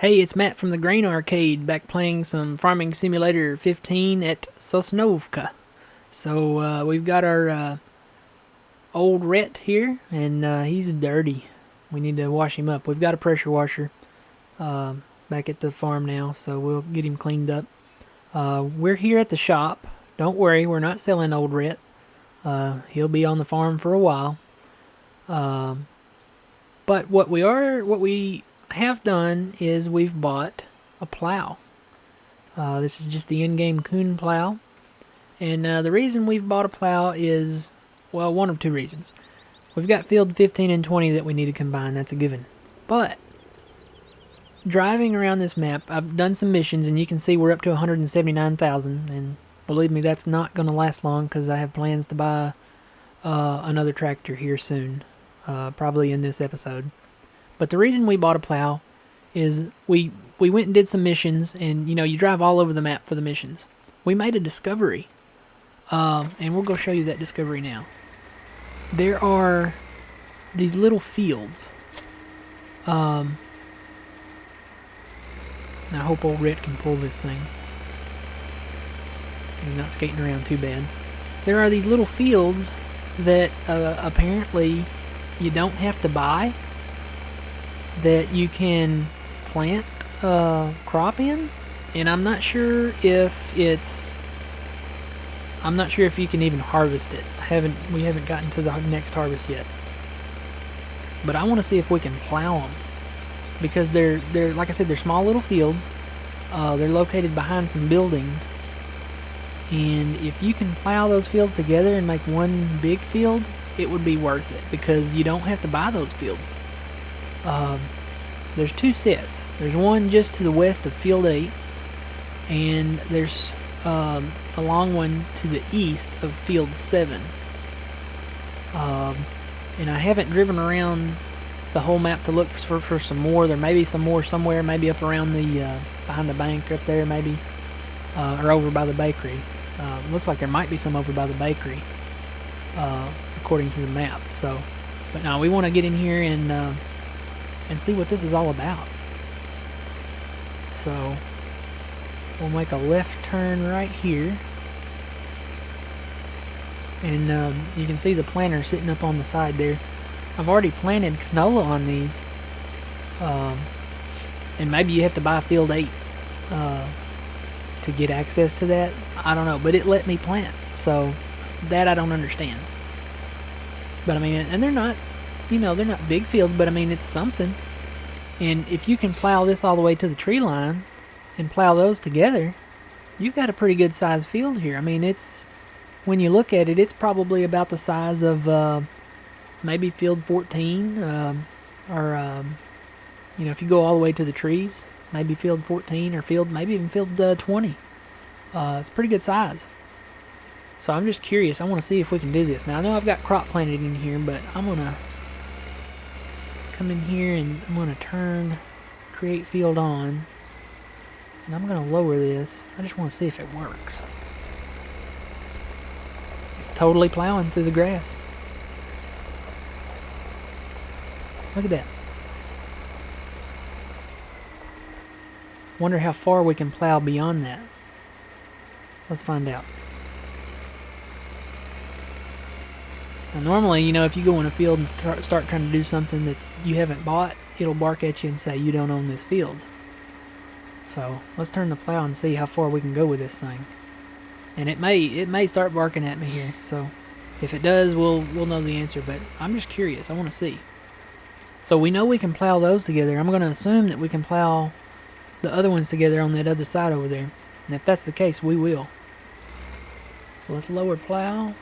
Hey, it's Matt from the Grain Arcade, back playing some Farming Simulator 15 at Sosnovka. So we've got our old Rhett here, and he's dirty. We need to wash him up. We've got a pressure washer back at the farm now, so we'll get him cleaned up. We're here at the shop. Don't worry, we're not selling old Rhett. He'll be on the farm for a while. But what we have done is we've bought a plow. This is just the in-game Kuhn plow. And the reason we've bought a plow is, well, one of two reasons. We've got field 15 and 20 that we need to combine, that's a given. But, driving around this map, I've done some missions, and you can see we're up to 179,000, and believe me, that's not going to last long, because I have plans to buy another tractor here soon, probably in this episode. But the reason we bought a plow is we went and did some missions, and you drive all over the map for the missions. We made a discovery, and we'll go show you that discovery now. There are these little fields. I hope old Rhett can pull this thing. He's not skating around too bad. There are these little fields that apparently you don't have to buy, that you can plant a crop in, and I'm not sure if you can even harvest it. We haven't gotten to the next harvest yet, but I want to see if we can plow them, because they're like I said, they're small little fields. They're located behind some buildings, and if you can plow those fields together and make one big field, it would be worth it, because you don't have to buy those fields. There's two sets. There's one just to the west of Field 8, and there's a long one to the east of Field 7. And I haven't driven around the whole map to look for some more. There may be some more somewhere, maybe up around the behind the bank up there, maybe, or over by the bakery. Looks like there might be some over by the bakery, according to the map. So, but now we want to get in here and see what this is all about. So we'll make a left turn right here, and you can see the planter sitting up on the side there. I've already planted canola on these, and maybe you have to buy Field 8 to get access to that. I don't know, but it let me plant, so that I don't understand. But I mean, and they're not big fields, but I mean, it's something. And if you can plow this all the way to the tree line and plow those together, you've got a pretty good sized field here. I mean, when you look at it, it's probably about the size of maybe Field 14, or if you go all the way to the trees, maybe Field 14 or maybe even Field 20. It's pretty good size. So I'm just curious. I want to see if we can do this. Now, I know I've got crop planted in here, but I'm going to come in here and I'm going to turn create field on, and I'm going to lower this. I just want to see if it works. It's totally plowing through the grass. Look at that. Wonder how far we can plow beyond that. Let's find out. Now, normally, if you go in a field and start trying to do something that you haven't bought, it'll bark at you and say you don't own this field. So let's turn the plow and see how far we can go with this thing. And it may start barking at me here. So if it does, we'll know the answer. But I'm just curious. I want to see. So we know we can plow those together. I'm going to assume that we can plow the other ones together on that other side over there. And if that's the case, we will. So let's lower plow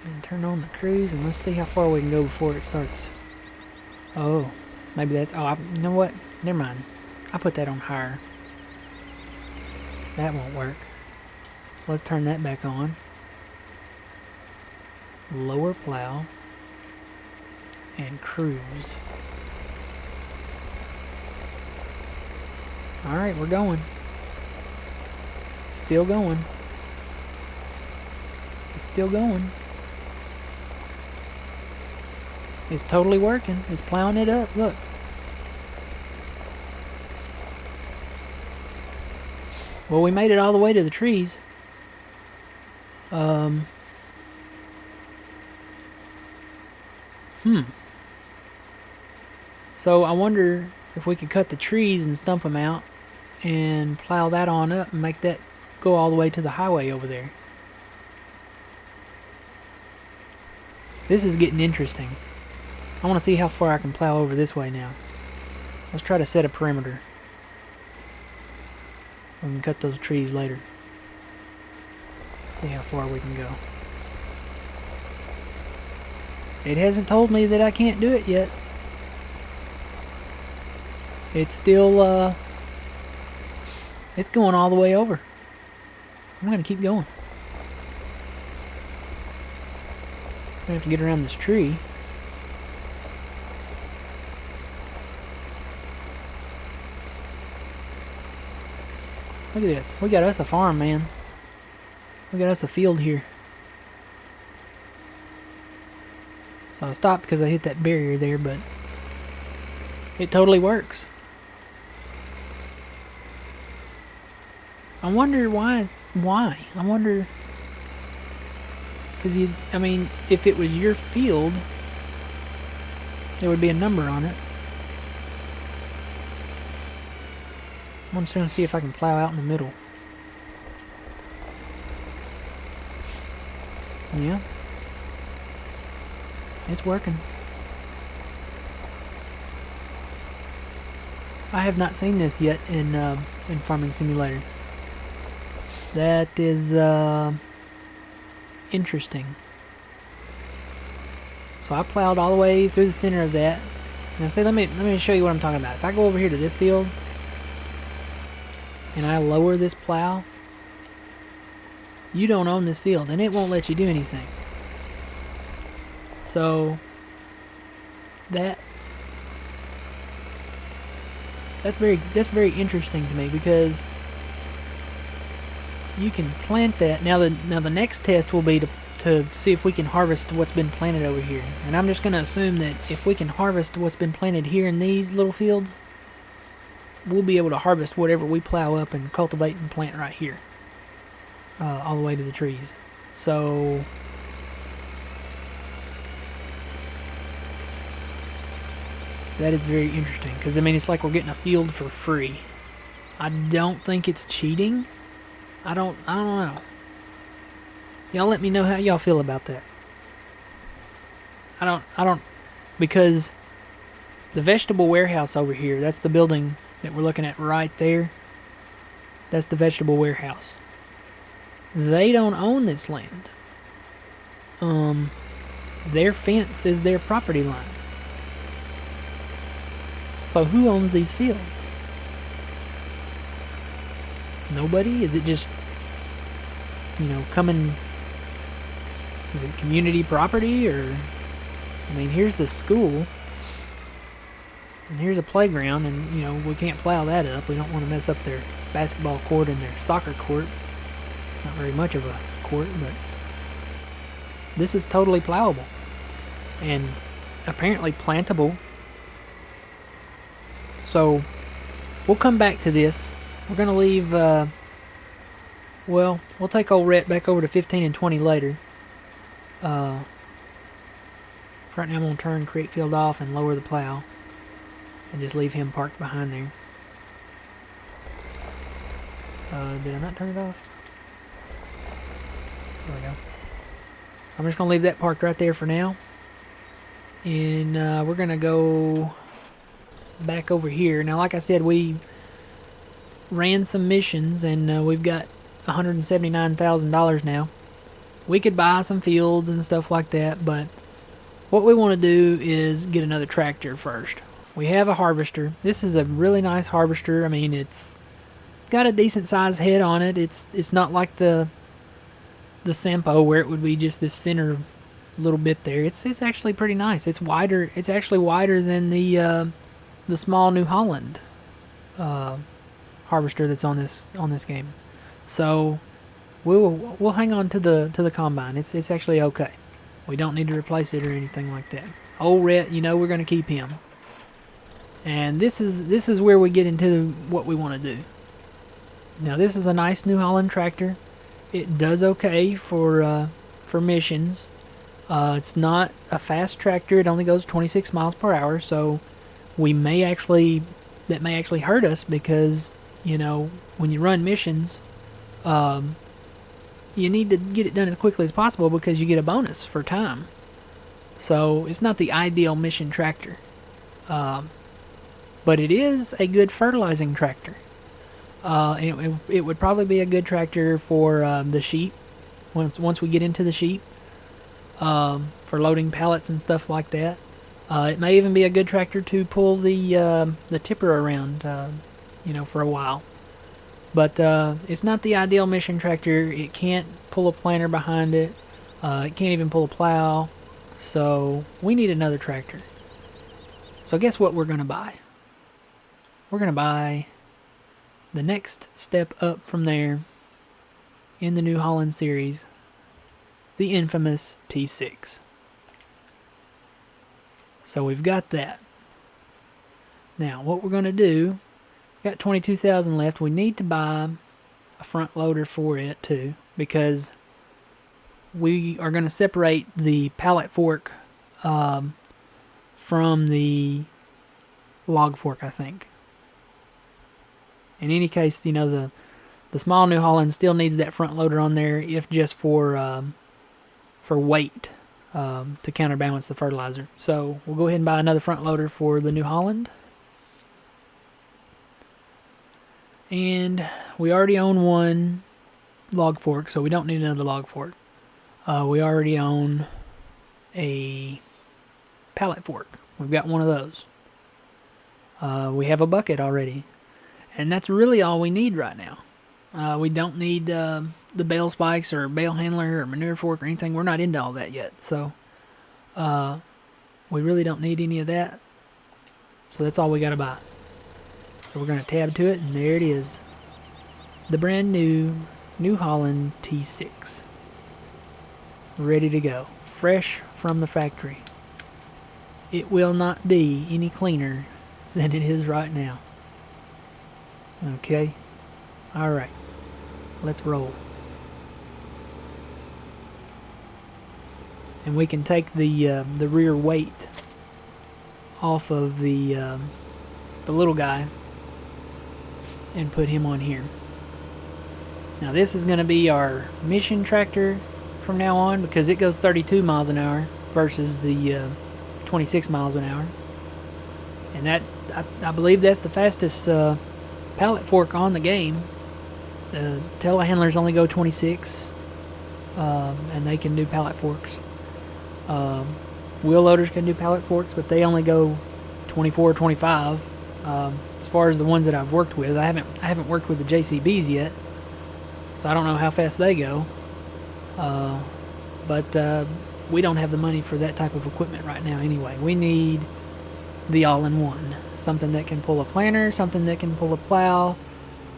and turn on the cruise, and let's see how far we can go before it starts. Oh, maybe that's... you know what? Never mind. I put that on higher. That won't work. So let's turn that back on. Lower plow and cruise. Alright, we're going. Still going. It's still going. It's totally working. It's plowing it up. Look. Well, we made it all the way to the trees. So I wonder if we could cut the trees and stump them out and plow that on up and make that go all the way to the highway over there. This is getting interesting. I want to see how far I can plow over this way now. Let's try to set a perimeter. We can cut those trees later. See how far we can go. It hasn't told me that I can't do it yet. It's still, it's going all the way over. I'm going to keep going. I'm going to have to get around this tree. Look at this. We got us a farm, man. We got us a field here. So I stopped because I hit that barrier there, but it totally works. I wonder why. I wonder... Because I mean, if it was your field, there would be a number on it. I'm just going to see if I can plow out in the middle. Yeah. It's working. I have not seen this yet in Farming Simulator. That is interesting. So I plowed all the way through the center of that. Now see, let me show you what I'm talking about. If I go over here to this field and I lower this plow, you don't own this field and it won't let you do anything. So that's very interesting to me, because you can plant that. Now the next test will be to see if we can harvest what's been planted over here. And I'm just going to assume that if we can harvest what's been planted here in these little fields, we'll be able to harvest whatever we plow up and cultivate and plant right here, all the way to the trees. So that is very interesting, because I mean, it's like we're getting a field for free. I don't think it's cheating. I don't know. Y'all let me know how y'all feel about that. I don't, because the vegetable warehouse over here, that's the building that we're looking at right there. That's the vegetable warehouse. They don't own this land. Their fence is their property line. So who owns these fields? Nobody? Is it just, coming, is it community property? Or, I mean, here's the school, and here's a playground, and, we can't plow that up. We don't want to mess up their basketball court and their soccer court. Not very much of a court, but this is totally plowable and apparently plantable. So we'll come back to this. We're going to leave, we'll take old Rhett back over to 15 and 20 later. Right now I'm going to turn create field off and lower the plow and just leave him parked behind there. Did I not turn it off? There we go. So I'm just going to leave that parked right there for now. And we're going to go back over here. Now, like I said, we ran some missions, and we've got $179,000 now. We could buy some fields and stuff like that, but what we want to do is get another tractor first. We have a harvester. This is a really nice harvester. I mean, it's got a decent sized head on it. It's not like the Sampo, where it would be just this center little bit there. It's actually pretty nice. It's wider. It's actually wider than the small New Holland harvester that's on this game. So we'll hang on to the combine. It's actually okay. We don't need to replace it or anything like that. Old Rhett, we're going to keep him. And this is where we get into what we want to do. Now this is a nice New Holland tractor. It does okay for missions. It's not a fast tractor. It only goes 26 miles per hour, so that may actually hurt us because, you know, when you run missions, you need to get it done as quickly as possible because you get a bonus for time. So it's not the ideal mission tractor. But it is a good fertilizing tractor. It would probably be a good tractor for the sheep once we get into the sheep, for loading pallets and stuff like that. It may even be a good tractor to pull the tipper around, for a while. But it's not the ideal mission tractor. It can't pull a planter behind it. It can't even pull a plow. So we need another tractor. So guess what we're going to buy? We're going to buy the next step up from there in the New Holland series, the infamous T6. So we've got that. Now what we're going to do, got 22,000 left. We need to buy a front loader for it too, because we are going to separate the pallet fork from the log fork, I think. In any case, the small New Holland still needs that front loader on there, if just for weight, to counterbalance the fertilizer. So we'll go ahead and buy another front loader for the New Holland. And we already own one log fork, so we don't need another log fork. We already own a pallet fork. We've got one of those. We have a bucket already. And that's really all we need right now. We don't need the bale spikes or bale handler or manure fork or anything. We're not into all that yet. So we really don't need any of that. So that's all we got to buy. So we're going to tab to it, and there it is. The brand new New Holland T6. Ready to go. Fresh from the factory. It will not be any cleaner than it is right now. Okay. Alright. Let's roll. And we can take the rear weight off of the little guy and put him on here. Now this is going to be our mission tractor from now on, because it goes 32 miles an hour versus the 26 miles an hour. And that I believe that's the fastest pallet fork on the game. The telehandlers only go 26, and they can do pallet forks. Wheel loaders can do pallet forks, but they only go 24 or 25. As far as the ones that I've worked with, I haven't worked with the JCBs yet, so I don't know how fast they go. But we don't have the money for that type of equipment right now anyway. We need the all-in-one. Something that can pull a planter, something that can pull a plow,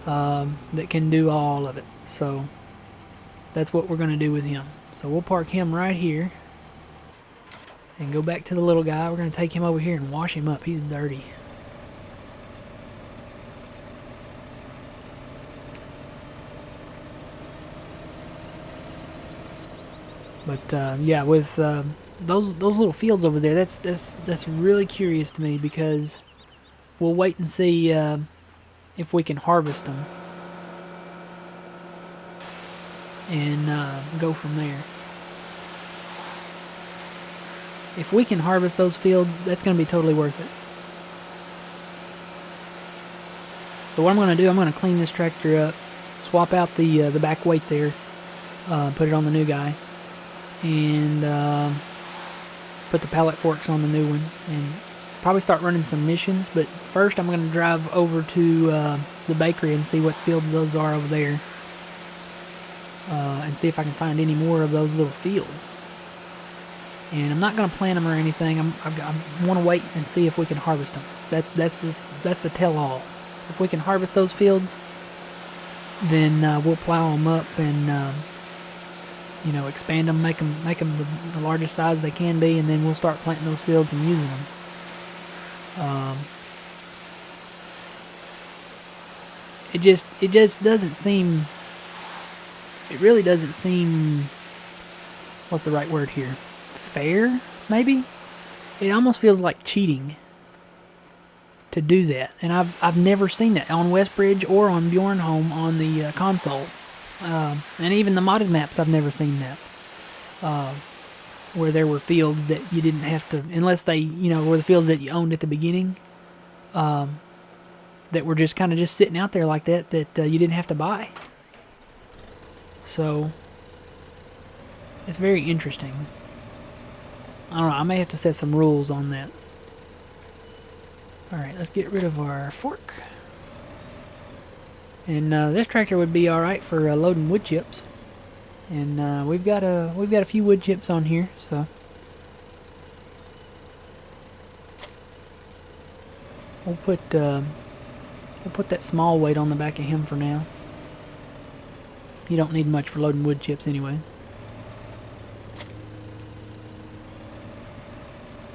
that can do all of it. So that's what we're going to do with him. So we'll park him right here and go back to the little guy. We're going to take him over here and wash him up. He's dirty. But yeah, with those little fields over there, that's really curious to me, because we'll wait and see if we can harvest them and go from there. If we can harvest those fields, that's going to be totally worth it. So what I'm going to do, I'm going to clean this tractor up, swap out the back weight there, put it on the new guy, and put the pallet forks on the new one, and probably start running some missions. But first I'm going to drive over to the bakery and see what fields those are over there, and see if I can find any more of those little fields. And I'm not going to plant them or anything. I want to wait and see if we can harvest them. That's the tell-all. If we can harvest those fields, then we'll plow them up and expand them, make them the largest size they can be, and then we'll start planting those fields and using them. it just doesn't seem. It really doesn't seem. What's the right word here? Fair, maybe. It almost feels like cheating to do that, and I've never seen that on Westbridge or on Bjornholm on the console, and even the modded maps I've never seen that, where there were fields that you didn't have to, unless they were the fields that you owned at the beginning, that were just kind of just sitting out there like that you didn't have to buy. So it's very interesting. I don't know. I may have to set some rules on that. Alright, let's get rid of our fork. And this tractor would be alright for loading wood chips. And we've got a few wood chips on here, so we'll put that small weight on the back of him for now. You don't need much for loading wood chips anyway.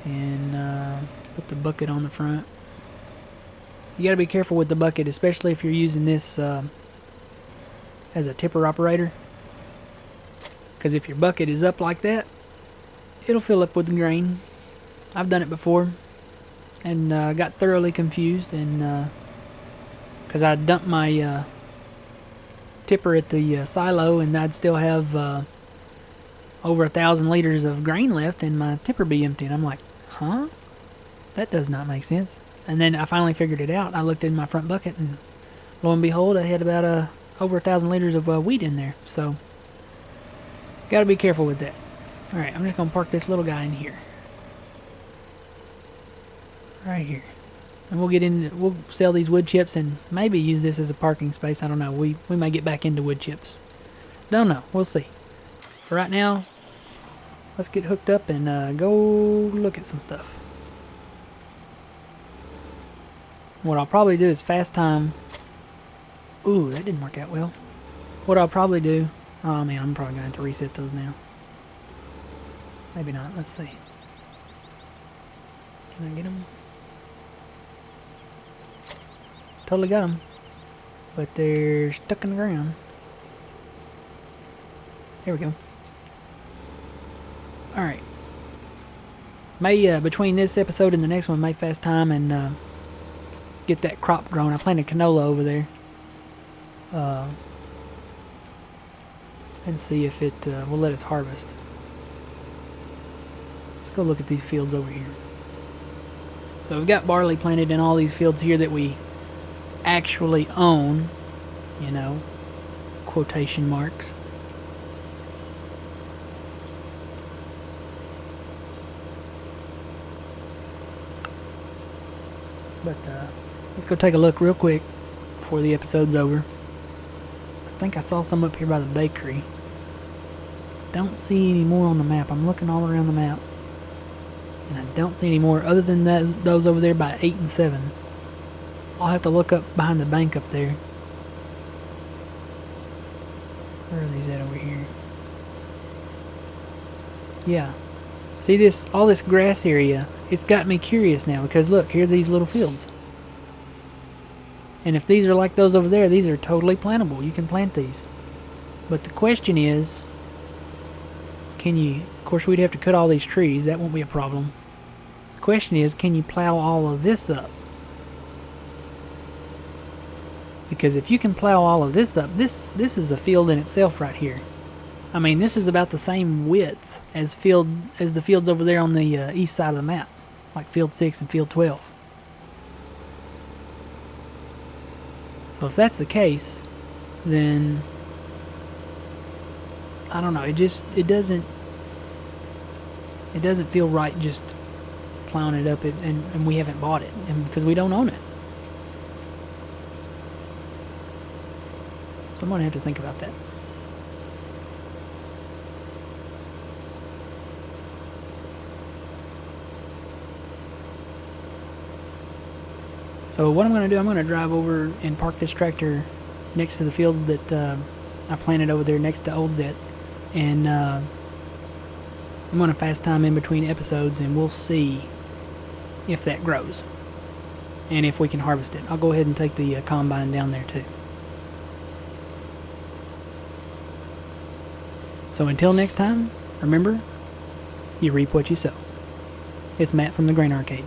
And put the bucket on the front. You gotta be careful with the bucket, especially if you're using this as a tipper operator. Because if your bucket is up like that, it'll fill up with the grain. I've done it before and got thoroughly confused, and because I dumped my tipper at the silo, and I'd still have over 1,000 liters of grain left, and my tipper be empty. And I'm like, huh? That does not make sense. And then I finally figured it out. I looked in my front bucket, and lo and behold, I had about over 1,000 liters of wheat in there. So, gotta be careful with that. Alright, I'm just gonna park this little guy in here. Right here. And we'll sell these wood chips and maybe use this as a parking space. I don't know. We may get back into wood chips. Don't know. We'll see. For right now, let's get hooked up and go look at some stuff. What I'll probably do is fast time. Ooh, that didn't work out well. What I'll probably do. Oh man, I'm probably going to have to reset those now. Maybe not. Let's see. Can I get them? Totally got them. But they're stuck in the ground. There we go. Alright. May, between this episode and the next one, may fast time and get that crop grown. I planted canola over there. And see if it will let us harvest. Let's go look at these fields over here. So we've got barley planted in all these fields here that we actually own, quotation marks. But let's go take a look real quick before the episode's over. I think I saw some up here by the bakery. Don't see any more on the map. I'm looking all around the map, and I don't see any more other than those over there by 8 and 7. I'll have to look up behind the bank up there. Where are these at over here? Yeah. See this, all this grass area? It's got me curious now, because look, here's these little fields. And if these are like those over there, these are totally plantable. You can plant these. But the question is, can you, of course we'd have to cut all these trees, that won't be a problem. The question is, can you plow all of this up? Because if you can plow all of this up, this is a field in itself right here. I mean, this is about the same width as the fields over there on the east side of the map, like field 6 and field 12. So if that's the case, then I don't know. It doesn't feel right just plowing it up and we haven't bought it, and because we don't own it. So I'm gonna have to think about that. So what I'm going to do, I'm going to drive over and park this tractor next to the fields that I planted over there next to Old Zet. And I'm going to fast time in between episodes, and we'll see if that grows. And if we can harvest it. I'll go ahead and take the combine down there too. So until next time, remember, you reap what you sow. It's Matt from the Grain Arcade.